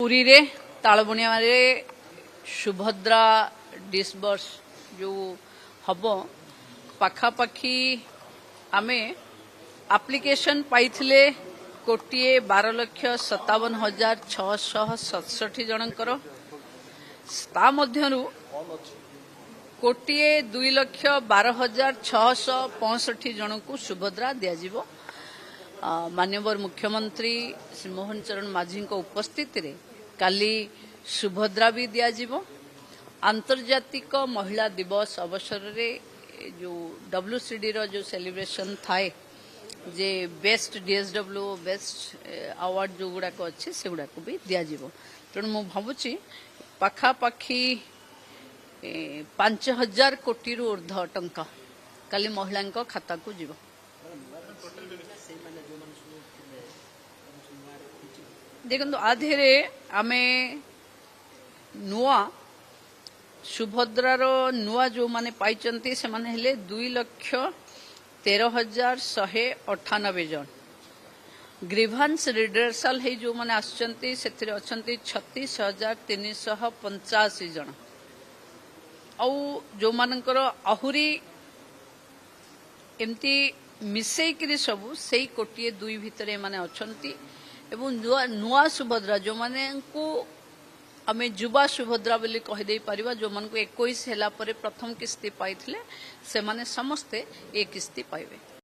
पुरी रे तालबणिया रे सुभद्रा डिसबर्स जो हम पाखापाखी आमे एप्लिकेशन पाइथिले 1,12,57,667 जनकर ता मध्यरु 1,02,12,665 जन को सुभद्रा दियाजिबो। माननीय मुख्यमंत्री श्री मोहन चरण माझी उपस्थिति रे काली सुभद्रा भी दियाजिबो। आंतर्जातिक महिला दिवस अवसर रे जो WCD रो जो सेलिब्रेशन थाए जे बेस्ट DSW बेस्ट अवार्ड जो गुड़ा को अच्छे से गुड़ा को भी दियाजिबो। तेणु मु भावुची पाखापाखी 5,000 कोटी रु ऊर्ध्व टंका काली महिला खाता को जीव। देखो आधे आमे नुआ सुभद्रार नुआ जो माने पाइचंती से माने हेले 2,13,198 जन। ग्रीभांस रिडर्सल है जो माने आसचंती सेथिरे अछंती 36,385 जन। आउ जो मानकर आहुरी एमती मिसेकरी सबू से कोटिए दुई भितर माने अछंती एवं नुआ सुभद्रा जो माने को आमे युवा सुभद्रा बोली कहि दे परिबा जो मन को 21 होला परे प्रथम किस्ती पाइथिले से माने समस्ते एक किस्ती पाइबे।